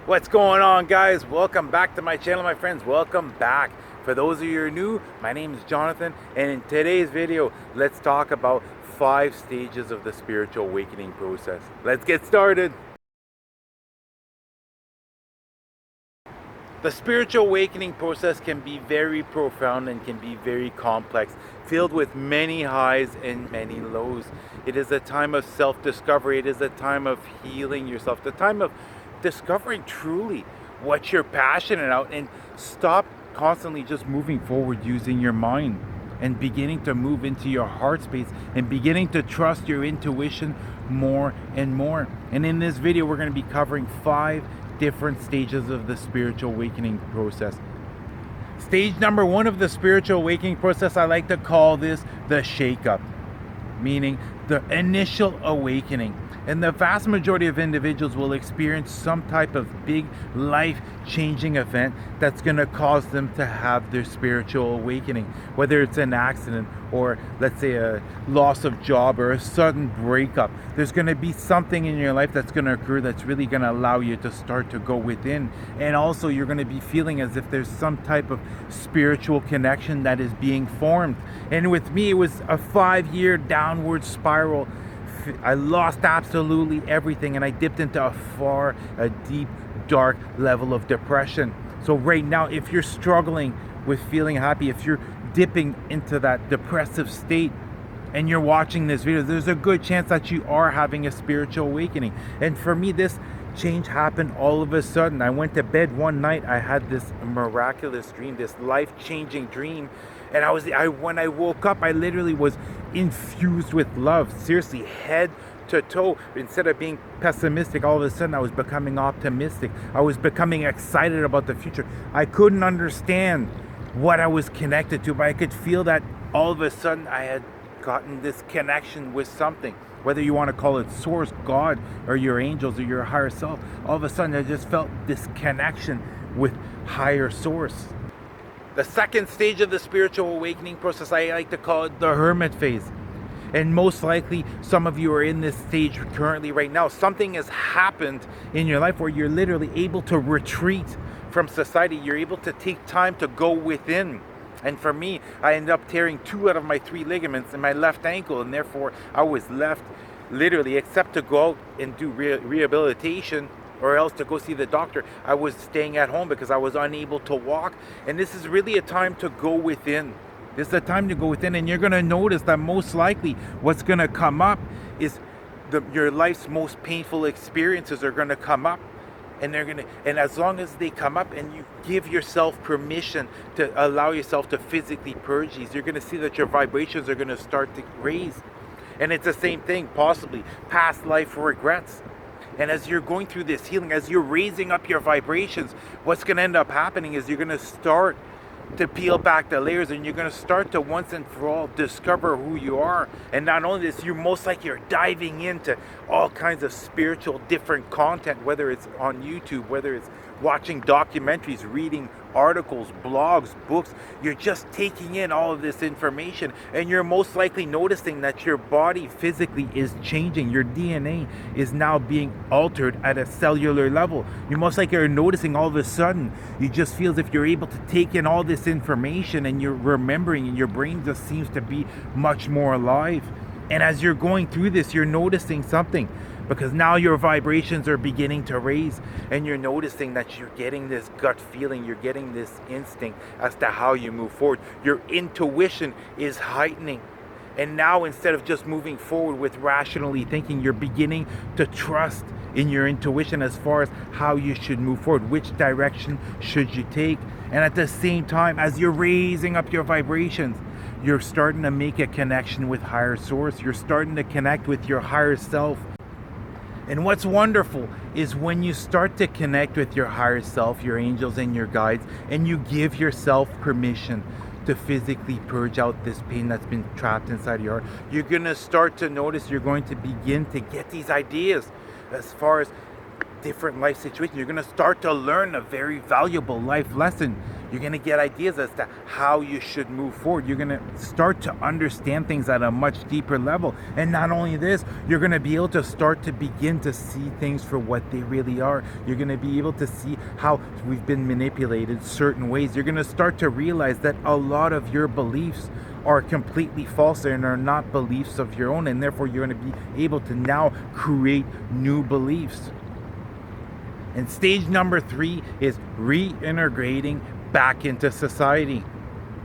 What's going on, guys? Welcome back to my channel, my friends. Welcome back. For those of you who are new, my name is Jonathan, and in today's video, let's talk about 5 stages of the spiritual awakening process. Let's get started. The spiritual awakening process can be very profound and can be very complex, filled with many highs and many lows. It is a time of self-discovery. It is a time of healing yourself, the time of discovering truly what you're passionate about, and stop constantly just moving forward using your mind and beginning to move into your heart space and beginning to trust your intuition more and more. And in this video, we're going to be covering 5 different stages of the spiritual awakening process. Stage number 1 of the spiritual awakening process, I like to call this the shake-up, meaning the initial awakening. And the vast majority of individuals will experience some type of big life-changing event that's going to cause them to have their spiritual awakening. Whether it's an accident or, let's say, a loss of job or a sudden breakup, there's going to be something in your life that's going to occur that's really going to allow you to start to go within. And also, you're going to be feeling as if there's some type of spiritual connection that is being formed. And with me, it was a 5-year downward spiral. I lost absolutely everything, and I dipped into a deep, dark level of depression. So right now, if you're struggling with feeling happy, if you're dipping into that depressive state and you're watching this video, there's a good chance that you are having a spiritual awakening. And for me, this change happened all of a sudden. I went to bed one night, I had this miraculous dream, this life-changing dream. And when I woke up, I literally was infused with love, seriously, head to toe. Instead of being pessimistic, all of a sudden I was becoming optimistic. I was becoming excited about the future. I couldn't understand what I was connected to, but I could feel that all of a sudden I had gotten this connection with something. Whether you want to call it source, God, or your angels, or your higher self, all of a sudden I just felt this connection with higher source. The second stage of the spiritual awakening process, I like to call it the Hermit Phase. And most likely, some of you are in this stage currently right now. Something has happened in your life where you're literally able to retreat from society. You're able to take time to go within. And for me, I ended up tearing 2 out of my 3 ligaments in my left ankle. And therefore, I was left literally, except to go out and do rehabilitation, or else to go see the doctor, I was staying at home because I was unable to walk. And this is really a time to go within. This is a time to go within, and you're going to notice that most likely what's going to come up is your life's most painful experiences are going to come up. And as long as they come up and you give yourself permission to allow yourself to physically purge these, you're going to see that your vibrations are going to start to raise. And it's the same thing, possibly past life regrets. And as you're going through this healing, as you're raising up your vibrations, what's going to end up happening is you're going to start to peel back the layers, and you're going to start to once and for all discover who you are. And not only this, you're most likely you're diving into all kinds of spiritual different content, whether it's on YouTube, whether it's watching documentaries, reading articles, blogs, books. You're just taking in all of this information, and you're most likely noticing that your body physically is changing. Your DNA is now being altered at a cellular level. You most likely are noticing all of a sudden, you just feel as if you're able to take in all this information and you're remembering, and your brain just seems to be much more alive. And as you're going through this, you're noticing something, because now your vibrations are beginning to raise, and you're noticing that you're getting this gut feeling, you're getting this instinct as to how you move forward. Your intuition is heightening. And now, instead of just moving forward with rationally thinking, you're beginning to trust in your intuition as far as how you should move forward, which direction should you take. And at the same time, as you're raising up your vibrations, you're starting to make a connection with higher source. You're starting to connect with your higher self. And what's wonderful is when you start to connect with your higher self, your angels and your guides, and you give yourself permission to physically purge out this pain that's been trapped inside your heart, you're going to start to notice, you're going to begin to get these ideas as far as different life situations. You're going to start to learn a very valuable life lesson. You're going to get ideas as to how you should move forward. You're going to start to understand things at a much deeper level. And not only this, you're going to be able to start to begin to see things for what they really are. You're going to be able to see how we've been manipulated certain ways. You're going to start to realize that a lot of your beliefs are completely false and are not beliefs of your own, and therefore you're going to be able to now create new beliefs. And stage number 3 is reintegrating back into society.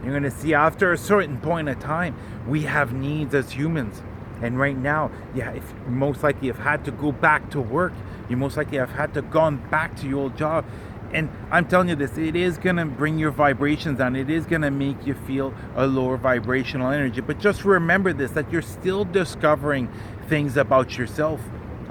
You're going to see after a certain point of time, we have needs as humans. And right now, if you most likely have had to go back to work, you most likely have had to gone back to your old job. And I'm telling you this, it is going to bring your vibrations down. It is going to make you feel a lower vibrational energy. But just remember this, that you're still discovering things about yourself.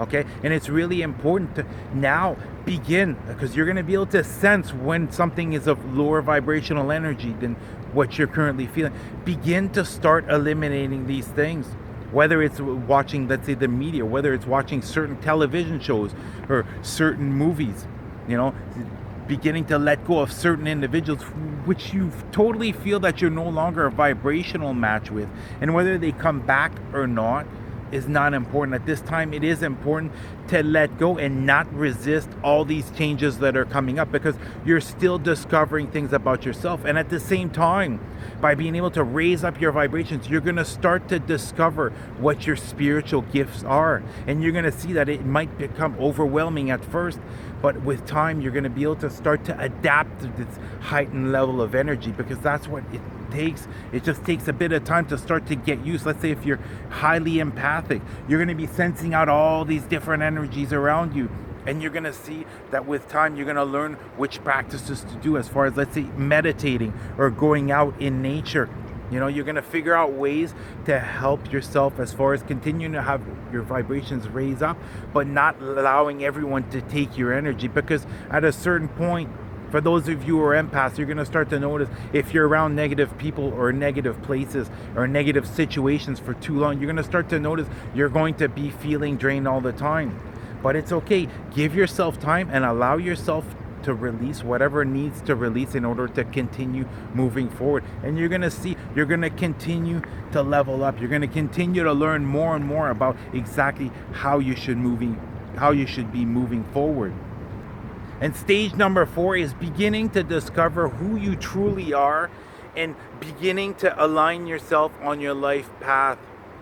Okay, and it's really important to now begin, because you're going to be able to sense when something is of lower vibrational energy than what you're currently feeling. Begin to start eliminating these things, whether it's watching, let's say, the media, whether it's watching certain television shows or certain movies, beginning to let go of certain individuals which you totally feel that you're no longer a vibrational match with, and whether they come back or not is not important. At this time, it is important to let go and not resist all these changes that are coming up, because you're still discovering things about yourself. And at the same time, by being able to raise up your vibrations, you're going to start to discover what your spiritual gifts are. And you're going to see that it might become overwhelming at first, but with time, you're going to be able to start to adapt to this heightened level of energy, because that's what it takes. It just takes a bit of time to start to get used. Let's say if you're highly empathic, you're going to be sensing out all these different energies around you, and you're going to see that with time you're going to learn which practices to do, as far as, let's say, meditating or going out in nature. You're going to figure out ways to help yourself as far as continuing to have your vibrations raise up, but not allowing everyone to take your energy, because at a certain point, for those of you who are empaths, you're going to start to notice if you're around negative people or negative places or negative situations for too long, you're going to start to notice you're going to be feeling drained all the time. But it's okay. Give yourself time and allow yourself to release whatever needs to release in order to continue moving forward. And you're going to see, you're going to continue to level up. You're going to continue to learn more and more about exactly how you should be moving forward. And stage number 4 is beginning to discover who you truly are and beginning to align yourself on your life path,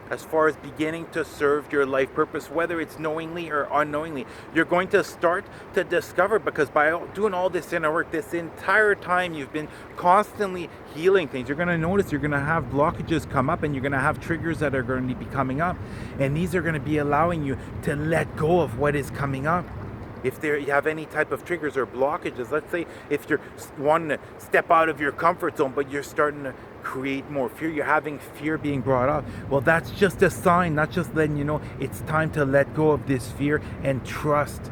as far as beginning to serve your life purpose, whether it's knowingly or unknowingly. You're going to start to discover, because by doing all this inner work, this entire time you've been constantly healing things, you're going to notice you're going to have blockages come up, and you're going to have triggers that are going to be coming up, and these are going to be allowing you to let go of what is coming up. If you have any type of triggers or blockages, let's say if you're wanting to step out of your comfort zone, but you're starting to create more fear, you're having fear being brought up, well, that's just a sign, not just letting you know it's time to let go of this fear and trust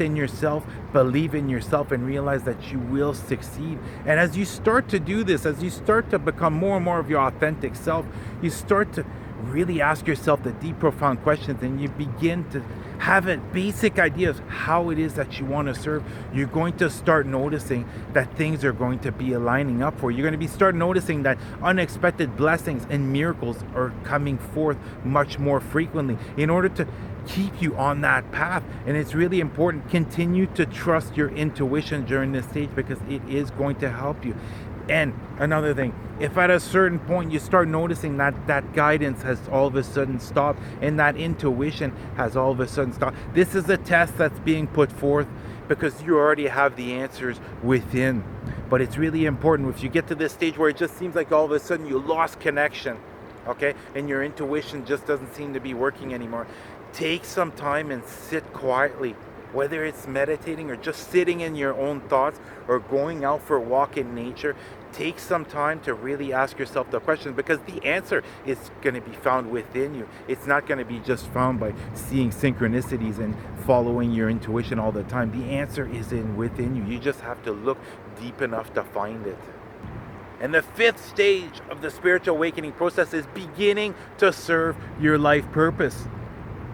in yourself, believe in yourself, and realize that you will succeed. And as you start to do this, as you start to become more and more of your authentic self, you start to really ask yourself the deep, profound questions, and you begin to have a basic idea of how it is that you want to serve. You're going to start noticing that things are going to be aligning up for you. You're going to start noticing that unexpected blessings and miracles are coming forth much more frequently in order to keep you on that path. And it's really important, continue to trust your intuition during this stage, because it is going to help you. And another thing, if at a certain point you start noticing that guidance has all of a sudden stopped and that intuition has all of a sudden stopped, this is a test that's being put forth, because you already have the answers within. But it's really important, if you get to this stage where it just seems like all of a sudden you lost connection, okay, and your intuition just doesn't seem to be working anymore, take some time and sit quietly. Whether it's meditating or just sitting in your own thoughts or going out for a walk in nature, take some time to really ask yourself the question, because the answer is going to be found within you. It's not going to be just found by seeing synchronicities and following your intuition all the time. The answer is within you. You just have to look deep enough to find it. And the 5th stage of the spiritual awakening process is beginning to serve your life purpose.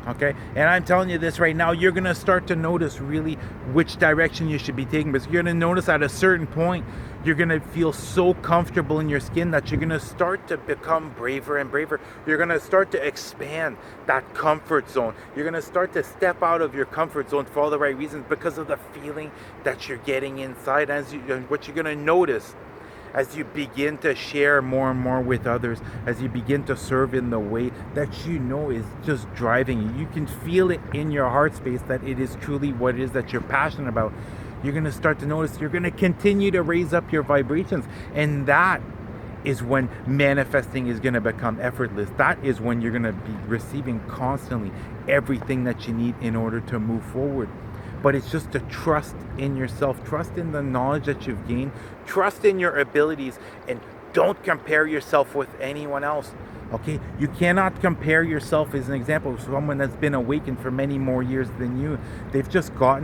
Okay, and I'm telling you this right now, you're gonna start to notice really which direction you should be taking, because you're gonna notice at a certain point you're gonna feel so comfortable in your skin that you're gonna start to become braver and braver. You're gonna start to expand that comfort zone. You're gonna start to step out of your comfort zone for all the right reasons, because of the feeling that you're getting inside. What you're gonna notice as you begin to share more and more with others, as you begin to serve in the way that you know is just driving you. You can feel it in your heart space that it is truly what it is that you're passionate about. You're going to start to notice you're going to continue to raise up your vibrations. And that is when manifesting is going to become effortless. That is when you're going to be receiving constantly everything that you need in order to move forward. But it's just to trust in yourself, trust in the knowledge that you've gained, trust in your abilities, and don't compare yourself with anyone else. Okay, you cannot compare yourself, as an example, with someone that's been awakened for many more years than you. They just got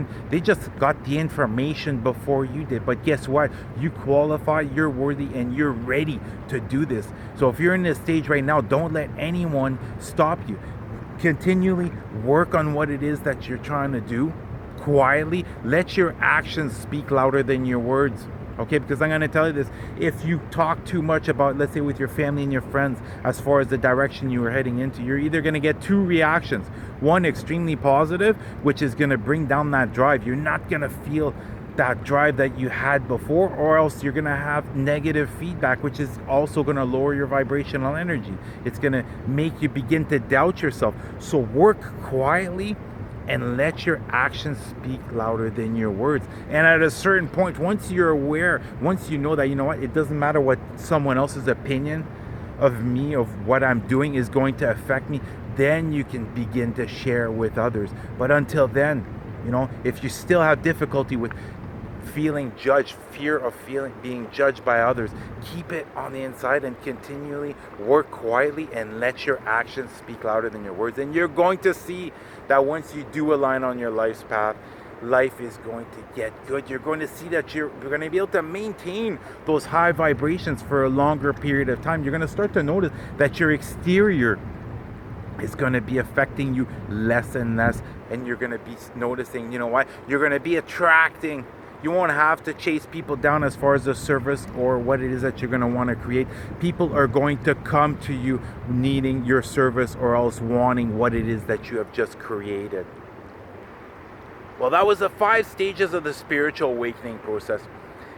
the information before you did. But guess what? You qualify, you're worthy, and you're ready to do this. So if you're in this stage right now, don't let anyone stop you. Continually work on what it is that you're trying to do. Quietly, let your actions speak louder than your words. Okay, because I'm going to tell you this, if you talk too much about, let's say with your family and your friends, as far as the direction you are heading into, you're either going to get two reactions. One, extremely positive, which is going to bring down that drive. You're not going to feel that drive that you had before, or else you're going to have negative feedback, which is also going to lower your vibrational energy. It's going to make you begin to doubt yourself. So work quietly and let your actions speak louder than your words. And at a certain point, once you're aware, once you know that, you know what, it doesn't matter what someone else's opinion of me, of what I'm doing, is going to affect me, then you can begin to share with others. But until then, you know, if you still have difficulty with feeling judged, fear of being judged by others, keep it on the inside and continually work quietly and let your actions speak louder than your words. And you're going to see that once you do align on your life's path, life is going to get good. You're going to see that you're going to be able to maintain those high vibrations for a longer period of time. You're going to start to notice that your exterior is going to be affecting you less and less, and you're going to be noticing, you know what, you're going to be attracting. You won't have to chase people down as far as the service or what it is that you're going to want to create. People are going to come to you needing your service, or else wanting what it is that you have just created. Well, that was the 5 stages of the spiritual awakening process.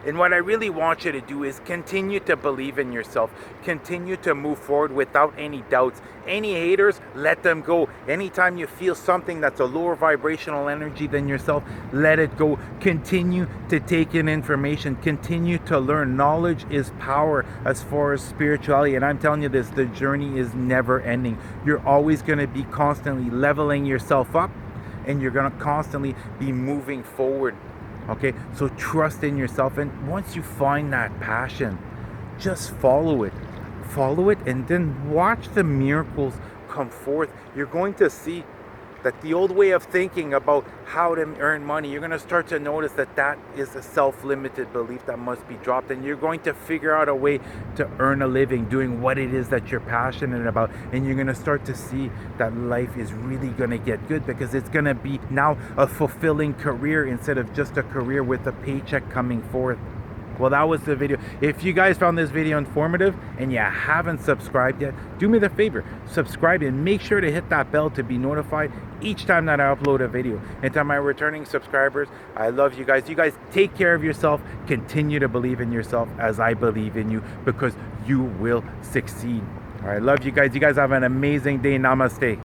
And what I really want you to do is continue to believe in yourself. Continue to move forward without any doubts. Any haters, let them go. Anytime you feel something that's a lower vibrational energy than yourself, let it go. Continue to take in information. Continue to learn. Knowledge is power as far as spirituality. And I'm telling you this, the journey is never ending. You're always going to be constantly leveling yourself up, and you're going to constantly be moving forward. Okay, so trust in yourself, and once you find that passion, just follow it, and then watch the miracles come forth. You're going to see that the old way of thinking about how to earn money, you're going to start to notice that that is a self-limited belief that must be dropped, and you're going to figure out a way to earn a living doing what it is that you're passionate about. And you're going to start to see that life is really going to get good, because it's going to be now a fulfilling career instead of just a career with a paycheck coming forth. Well, that was the video. If you guys found this video informative and you haven't subscribed yet, do me the favor, subscribe, and make sure to hit that bell to be notified each time that I upload a video. And to my returning subscribers, I love you guys. You guys take care of yourself. Continue to believe in yourself as I believe in you, because you will succeed. All right, love you guys. You guys have an amazing day. Namaste.